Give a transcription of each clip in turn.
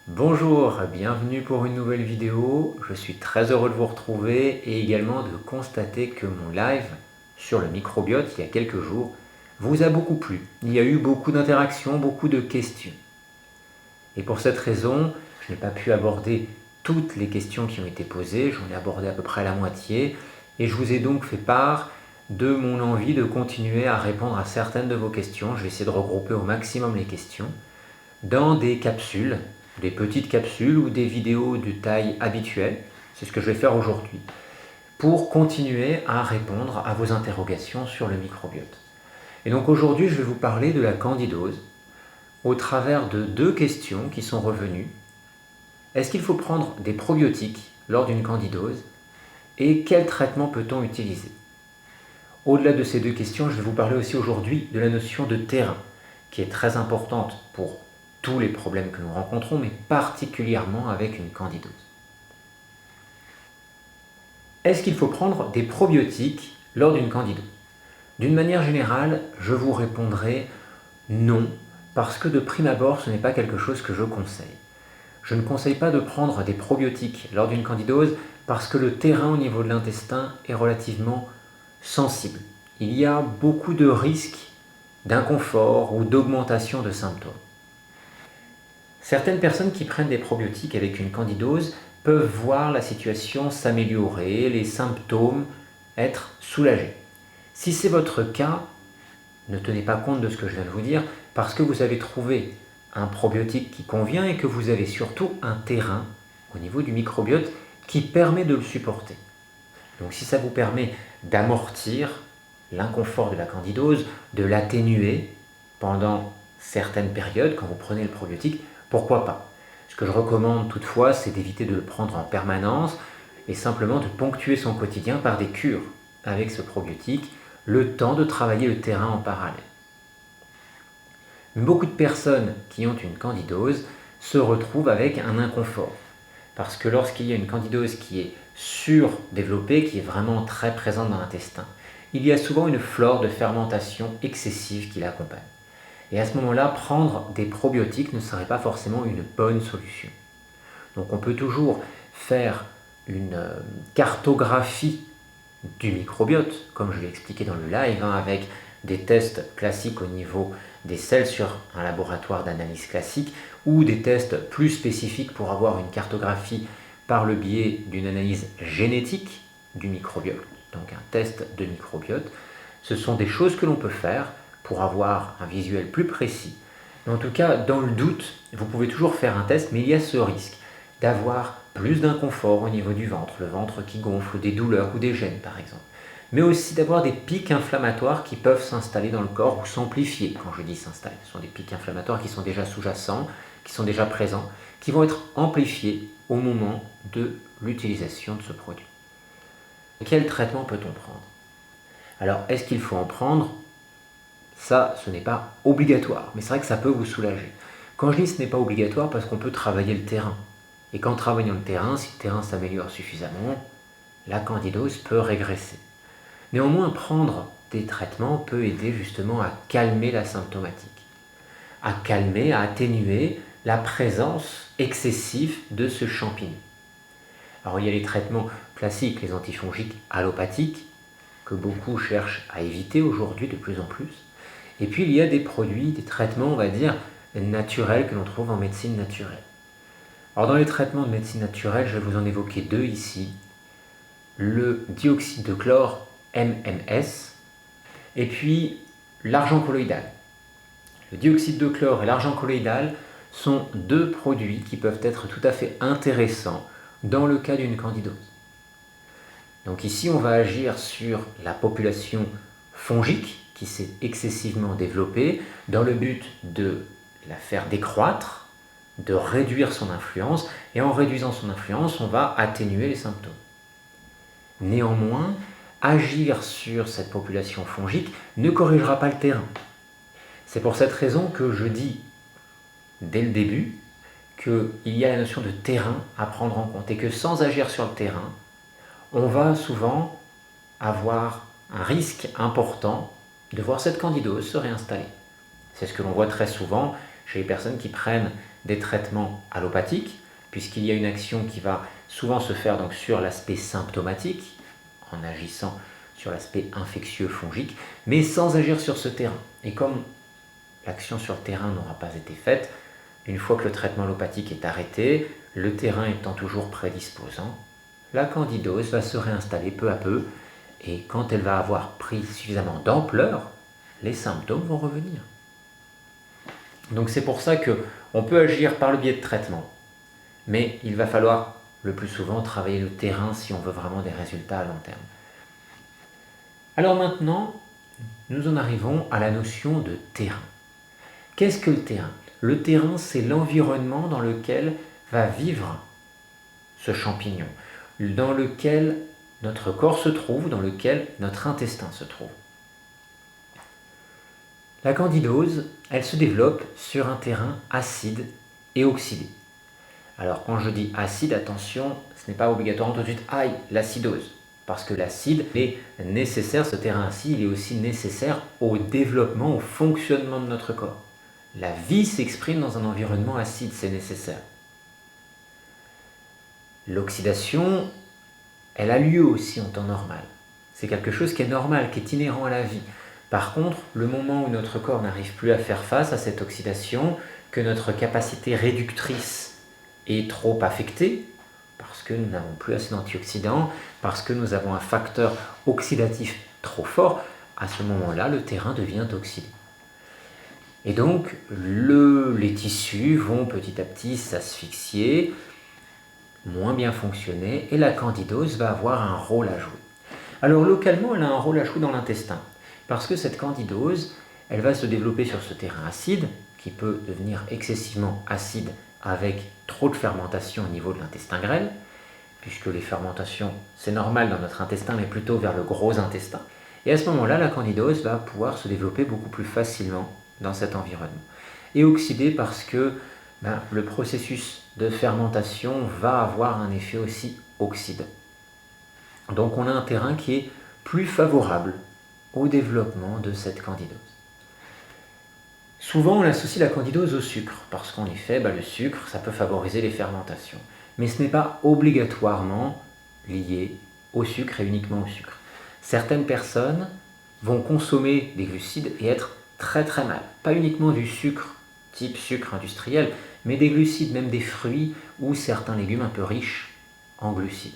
Bonjour, bienvenue pour une nouvelle vidéo. Je suis très heureux de vous retrouver et également de constater que mon live sur le microbiote il y a quelques jours vous a beaucoup plu. Il y a eu beaucoup d'interactions, beaucoup de questions. Et pour cette raison, je n'ai pas pu aborder toutes les questions qui ont été posées, j'en ai abordé à peu près la moitié et je vous ai donc fait part de mon envie de continuer à répondre à certaines de vos questions. Je vais essayer de regrouper au maximum les questions dans des capsules, des petites capsules ou des vidéos de taille habituelle. C'est ce que je vais faire aujourd'hui pour continuer à répondre à vos interrogations sur le microbiote. Et donc aujourd'hui, je vais vous parler de la candidose au travers de deux questions qui sont revenues. Est-ce qu'il faut prendre des probiotiques lors d'une candidose et quel traitement peut-on utiliser? Au-delà de ces deux questions, je vais vous parler aussi aujourd'hui de la notion de terrain qui est très importante pour tous les problèmes que nous rencontrons, mais particulièrement avec une candidose. Est-ce qu'il faut prendre des probiotiques lors d'une candidose? D'une manière générale, je vous répondrai non, parce que de prime abord, ce n'est pas quelque chose que je conseille. Je ne conseille pas de prendre des probiotiques lors d'une candidose parce que le terrain au niveau de l'intestin est relativement sensible. Il y a beaucoup de risques d'inconfort ou d'augmentation de symptômes. Certaines personnes qui prennent des probiotiques avec une candidose peuvent voir la situation s'améliorer, les symptômes être soulagés. Si c'est votre cas, ne tenez pas compte de ce que je viens de vous dire parce que vous avez trouvé un probiotique qui convient et que vous avez surtout un terrain au niveau du microbiote qui permet de le supporter. Donc si ça vous permet d'amortir l'inconfort de la candidose, de l'atténuer pendant certaines périodes quand vous prenez le probiotique, pourquoi pas? Ce que je recommande toutefois, c'est d'éviter de le prendre en permanence et simplement de ponctuer son quotidien par des cures avec ce probiotique, le temps de travailler le terrain en parallèle. Beaucoup de personnes qui ont une candidose se retrouvent avec un inconfort. Parce que lorsqu'il y a une candidose qui est surdéveloppée, qui est vraiment très présente dans l'intestin, il y a souvent une flore de fermentation excessive qui l'accompagne. Et à ce moment-là, prendre des probiotiques ne serait pas forcément une bonne solution. Donc on peut toujours faire une cartographie du microbiote, comme je l'ai expliqué dans le live, avec des tests classiques au niveau des selles sur un laboratoire d'analyse classique ou des tests plus spécifiques pour avoir une cartographie par le biais d'une analyse génétique du microbiote, donc un test de microbiote. Ce sont des choses que l'on peut faire pour avoir un visuel plus précis. Mais en tout cas, dans le doute, vous pouvez toujours faire un test, mais il y a ce risque d'avoir plus d'inconfort au niveau du ventre, le ventre qui gonfle, des douleurs ou des gènes par exemple. Mais aussi d'avoir des pics inflammatoires qui peuvent s'installer dans le corps ou s'amplifier. Quand je dis s'installer, ce sont des pics inflammatoires qui sont déjà sous-jacents, qui sont déjà présents, qui vont être amplifiés au moment de l'utilisation de ce produit. Quel traitement peut-on prendre? Alors, est-ce qu'il faut en prendre? Ça, ce n'est pas obligatoire, mais c'est vrai que ça peut vous soulager. Quand je dis ce n'est pas obligatoire, parce qu'on peut travailler le terrain. Et qu'en travaillant le terrain, si le terrain s'améliore suffisamment, la candidose peut régresser. Néanmoins, prendre des traitements peut aider justement à calmer la symptomatique, à calmer, à atténuer la présence excessive de ce champignon. Alors il y a les traitements classiques, les antifongiques allopathiques, que beaucoup cherchent à éviter aujourd'hui de plus en plus. Et puis il y a des produits, des traitements, on va dire, naturels que l'on trouve en médecine naturelle. Alors dans les traitements de médecine naturelle, je vais vous en évoquer deux ici. Le dioxyde de chlore MMS et puis l'argent colloïdal. Le dioxyde de chlore et l'argent colloïdal sont deux produits qui peuvent être tout à fait intéressants dans le cas d'une candidose. Donc ici, on va agir sur la population fongique qui s'est excessivement développée dans le but de la faire décroître, de réduire son influence, et en réduisant son influence, on va atténuer les symptômes. Néanmoins, agir sur cette population fongique ne corrigera pas le terrain. C'est pour cette raison que je dis dès le début qu'il y a la notion de terrain à prendre en compte et que sans agir sur le terrain, on va souvent avoir un risque important de voir cette candidose se réinstaller. C'est ce que l'on voit très souvent chez les personnes qui prennent des traitements allopathiques, puisqu'il y a une action qui va souvent se faire donc sur l'aspect symptomatique, en agissant sur l'aspect infectieux fongique, mais sans agir sur ce terrain. Et comme l'action sur le terrain n'aura pas été faite, une fois que le traitement allopathique est arrêté, le terrain étant toujours prédisposant, la candidose va se réinstaller peu à peu, et quand elle va avoir pris suffisamment d'ampleur, les symptômes vont revenir. Donc c'est pour ça qu'on peut agir par le biais de traitement, mais il va falloir le plus souvent travailler le terrain si on veut vraiment des résultats à long terme. Alors maintenant, nous en arrivons à la notion de terrain. Qu'est-ce que le terrain? Le terrain, c'est l'environnement dans lequel va vivre ce champignon, dans lequel notre corps se trouve, dans lequel notre intestin se trouve. La candidose, elle se développe sur un terrain acide et oxydé. Alors quand je dis acide, attention, ce n'est pas obligatoirement tout de suite aïe, l'acidose. Parce que l'acide est nécessaire, ce terrain acide, il est aussi nécessaire au développement, au fonctionnement de notre corps. La vie s'exprime dans un environnement acide, c'est nécessaire. L'oxydation, elle a lieu aussi en temps normal. C'est quelque chose qui est normal, qui est inhérent à la vie. Par contre, le moment où notre corps n'arrive plus à faire face à cette oxydation, que notre capacité réductrice est trop affectée, parce que nous n'avons plus assez d'antioxydants, parce que nous avons un facteur oxydatif trop fort, à ce moment-là, le terrain devient oxydé. Et donc, les tissus vont petit à petit s'asphyxier, moins bien fonctionner, et la candidose va avoir un rôle à jouer. Alors localement, elle a un rôle à jouer dans l'intestin, parce que cette candidose, elle va se développer sur ce terrain acide, qui peut devenir excessivement acide avec trop de fermentation au niveau de l'intestin grêle, puisque les fermentations, c'est normal dans notre intestin, mais plutôt vers le gros intestin. Et à ce moment-là, la candidose va pouvoir se développer beaucoup plus facilement dans cet environnement. Et oxydé parce que le processus de fermentation va avoir un effet aussi oxydant. Donc on a un terrain qui est plus favorable au développement de cette candidose. Souvent on associe la candidose au sucre, parce qu'en effet le sucre ça peut favoriser les fermentations. Mais ce n'est pas obligatoirement lié au sucre et uniquement au sucre. Certaines personnes vont consommer des glucides et être très très mal. Pas uniquement du sucre, type sucre industriel, mais des glucides, même des fruits ou certains légumes un peu riches en glucides.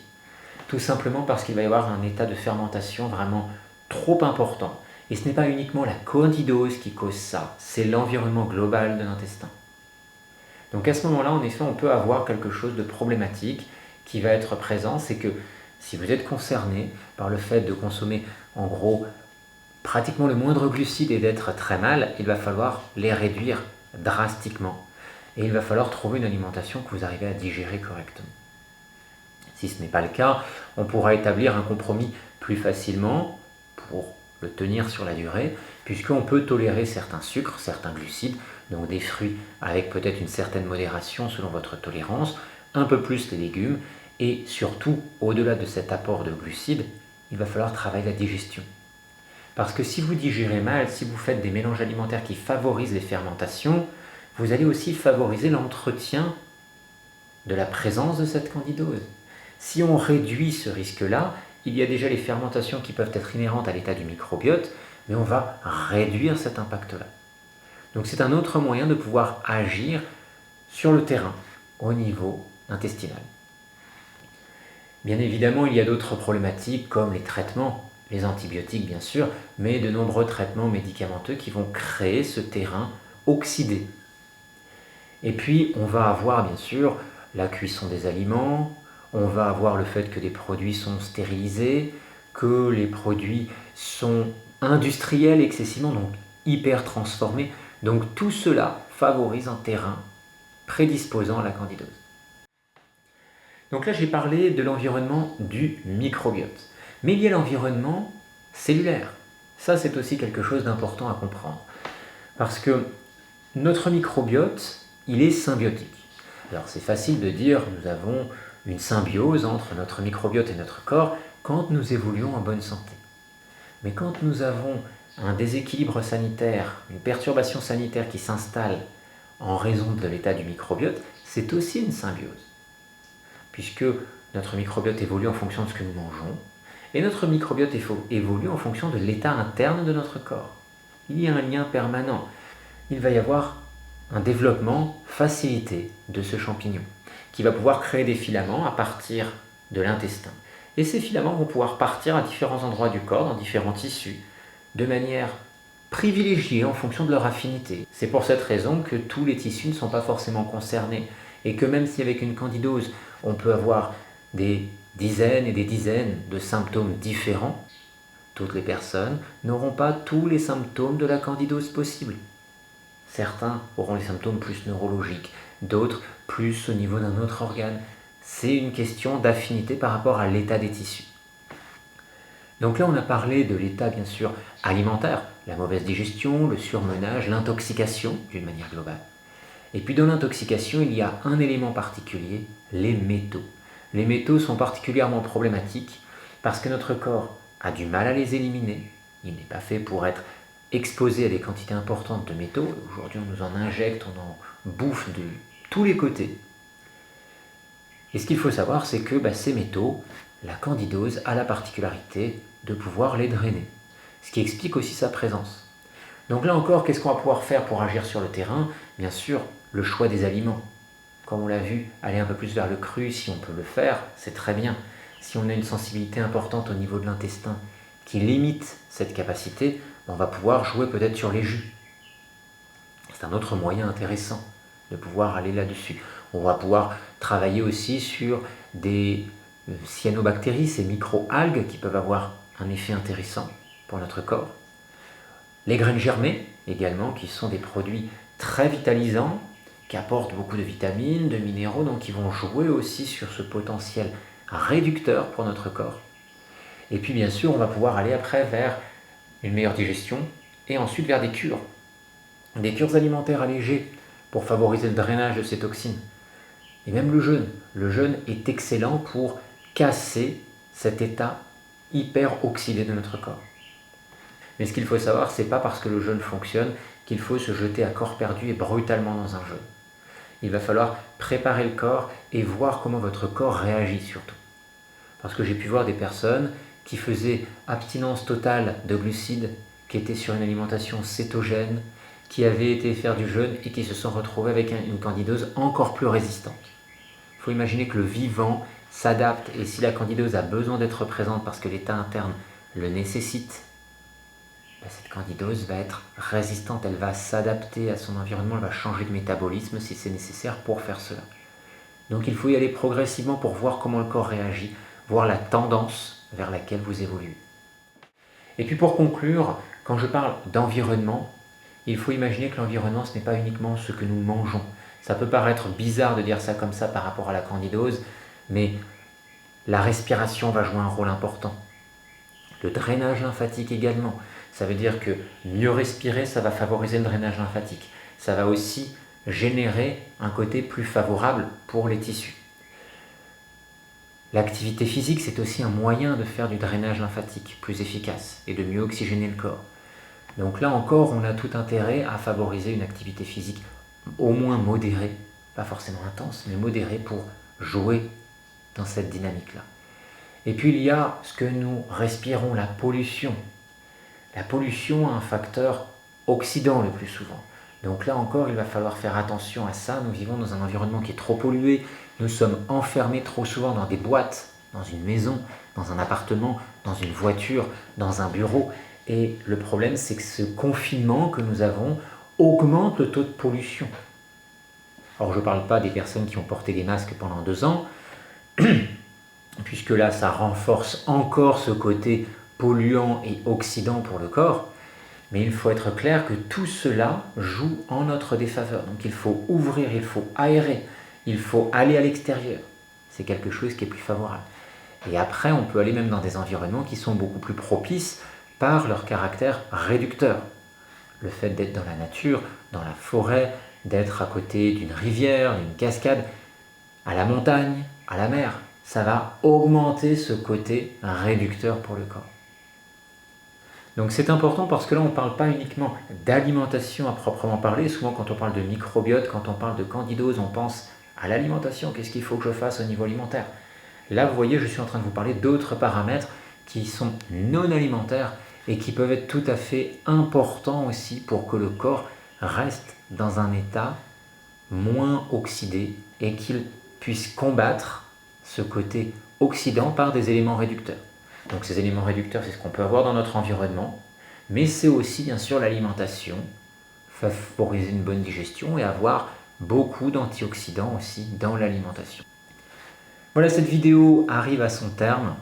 Tout simplement parce qu'il va y avoir un état de fermentation vraiment trop important. Et ce n'est pas uniquement la candidose qui cause ça, c'est l'environnement global de l'intestin. Donc à ce moment-là, en effet, on peut avoir quelque chose de problématique qui va être présent, c'est que si vous êtes concerné par le fait de consommer en gros pratiquement le moindre glucide et d'être très mal, il va falloir les réduire drastiquement. Et il va falloir trouver une alimentation que vous arrivez à digérer correctement. Si ce n'est pas le cas, on pourra établir un compromis plus facilement pour le tenir sur la durée, puisqu'on peut tolérer certains sucres, certains glucides, donc des fruits avec peut-être une certaine modération selon votre tolérance, un peu plus les légumes, et surtout, au-delà de cet apport de glucides, il va falloir travailler la digestion. Parce que si vous digérez mal, si vous faites des mélanges alimentaires qui favorisent les fermentations, vous allez aussi favoriser l'entretien de la présence de cette candidose. Si on réduit ce risque-là, il y a déjà les fermentations qui peuvent être inhérentes à l'état du microbiote, mais on va réduire cet impact-là. Donc c'est un autre moyen de pouvoir agir sur le terrain, au niveau intestinal. Bien évidemment, il y a d'autres problématiques comme les traitements, les antibiotiques bien sûr, mais de nombreux traitements médicamenteux qui vont créer ce terrain oxydé. Et puis, on va avoir bien sûr la cuisson des aliments, on va avoir le fait que des produits sont stérilisés, que les produits sont industriels excessivement, donc hyper transformés. Donc tout cela favorise un terrain prédisposant à la candidose. Donc là, j'ai parlé de l'environnement du microbiote. Mais il y a l'environnement cellulaire. Ça, c'est aussi quelque chose d'important à comprendre. Parce que notre microbiote, il est symbiotique. Alors c'est facile de dire nous avons une symbiose entre notre microbiote et notre corps quand nous évoluons en bonne santé. Mais quand nous avons un déséquilibre sanitaire, une perturbation sanitaire qui s'installe en raison de l'état du microbiote, c'est aussi une symbiose. Puisque notre microbiote évolue en fonction de ce que nous mangeons, et notre microbiote évolue en fonction de l'état interne de notre corps. Il y a un lien permanent. Il va y avoir un développement facilité de ce champignon, qui va pouvoir créer des filaments à partir de l'intestin. Et ces filaments vont pouvoir partir à différents endroits du corps, dans différents tissus, de manière privilégiée en fonction de leur affinité. C'est pour cette raison que tous les tissus ne sont pas forcément concernés, et que même si avec une candidose, on peut avoir des dizaines et des dizaines de symptômes différents, toutes les personnes n'auront pas tous les symptômes de la candidose possibles. Certains auront les symptômes plus neurologiques, d'autres plus au niveau d'un autre organe. C'est une question d'affinité par rapport à l'état des tissus. Donc là, on a parlé de l'état, bien sûr, alimentaire, la mauvaise digestion, le surmenage, l'intoxication, d'une manière globale. Et puis dans l'intoxication, il y a un élément particulier, les métaux. Les métaux sont particulièrement problématiques parce que notre corps a du mal à les éliminer. Il n'est pas fait pour être exposé à des quantités importantes de métaux. Aujourd'hui, on nous en injecte, on en bouffe de tous les côtés. Et ce qu'il faut savoir, c'est que ces métaux, la candidose a la particularité de pouvoir les drainer. Ce qui explique aussi sa présence. Donc là encore, qu'est-ce qu'on va pouvoir faire pour agir sur le terrain? Bien sûr, le choix des aliments. Comme on l'a vu, aller un peu plus vers le cru, si on peut le faire, c'est très bien. Si on a une sensibilité importante au niveau de l'intestin qui limite cette capacité, on va pouvoir jouer peut-être sur les jus. C'est un autre moyen intéressant de pouvoir aller là-dessus. On va pouvoir travailler aussi sur des cyanobactéries, ces micro-algues qui peuvent avoir un effet intéressant pour notre corps. Les graines germées également, qui sont des produits très vitalisants, qui apportent beaucoup de vitamines, de minéraux, donc qui vont jouer aussi sur ce potentiel réducteur pour notre corps. Et puis bien sûr, on va pouvoir aller après vers une meilleure digestion et ensuite vers des cures alimentaires allégées pour favoriser le drainage de ces toxines. Et même le jeûne. Le jeûne est excellent pour casser cet état hyper oxydé de notre corps. Mais ce qu'il faut savoir, c'est pas parce que le jeûne fonctionne qu'il faut se jeter à corps perdu et brutalement dans un jeûne. Il va falloir préparer le corps et voir comment votre corps réagit surtout. Parce que j'ai pu voir des personnes qui faisaient abstinence totale de glucides, qui étaient sur une alimentation cétogène, qui avaient été faire du jeûne et qui se sont retrouvés avec une candidose encore plus résistante. Il faut imaginer que le vivant s'adapte et si la candidose a besoin d'être présente parce que l'état interne le nécessite, cette candidose va être résistante, elle va s'adapter à son environnement, elle va changer de métabolisme si c'est nécessaire pour faire cela. Donc il faut y aller progressivement pour voir comment le corps réagit, voir la tendance vers laquelle vous évoluez. Et puis pour conclure, quand je parle d'environnement, il faut imaginer que l'environnement, ce n'est pas uniquement ce que nous mangeons. Ça peut paraître bizarre de dire ça comme ça par rapport à la candidose, mais la respiration va jouer un rôle important. Le drainage lymphatique également. Ça veut dire que mieux respirer, ça va favoriser le drainage lymphatique. Ça va aussi générer un côté plus favorable pour les tissus. L'activité physique, c'est aussi un moyen de faire du drainage lymphatique plus efficace et de mieux oxygéner le corps. Donc là encore, on a tout intérêt à favoriser une activité physique au moins modérée, pas forcément intense, mais modérée pour jouer dans cette dynamique-là. Et puis il y a ce que nous respirons, la pollution. La pollution a un facteur oxydant le plus souvent. Donc là encore, il va falloir faire attention à ça. Nous vivons dans un environnement qui est trop pollué. Nous sommes enfermés trop souvent dans des boîtes, dans une maison, dans un appartement, dans une voiture, dans un bureau. Et le problème, c'est que ce confinement que nous avons augmente le taux de pollution. Alors je ne parle pas des personnes qui ont porté des masques pendant 2 ans, puisque là, ça renforce encore ce côté polluant et oxydant pour le corps. Mais il faut être clair que tout cela joue en notre défaveur. Donc il faut ouvrir, il faut aérer, il faut aller à l'extérieur. C'est quelque chose qui est plus favorable. Et après, on peut aller même dans des environnements qui sont beaucoup plus propices par leur caractère réducteur. Le fait d'être dans la nature, dans la forêt, d'être à côté d'une rivière, d'une cascade, à la montagne, à la mer, ça va augmenter ce côté réducteur pour le corps. Donc c'est important parce que là on ne parle pas uniquement d'alimentation à proprement parler. Souvent quand on parle de microbiote, quand on parle de candidose, on pense à l'alimentation. Qu'est-ce qu'il faut que je fasse au niveau alimentaire? Là vous voyez, je suis en train de vous parler d'autres paramètres qui sont non alimentaires et qui peuvent être tout à fait importants aussi pour que le corps reste dans un état moins oxydé et qu'il puisse combattre ce côté oxydant par des éléments réducteurs. Donc ces éléments réducteurs, c'est ce qu'on peut avoir dans notre environnement, mais c'est aussi bien sûr l'alimentation, favoriser une bonne digestion et avoir beaucoup d'antioxydants aussi dans l'alimentation. Voilà, cette vidéo arrive à son terme.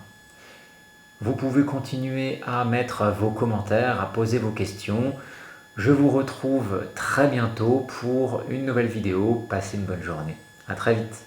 Vous pouvez continuer à mettre vos commentaires, à poser vos questions. Je vous retrouve très bientôt pour une nouvelle vidéo. Passez une bonne journée. À très vite.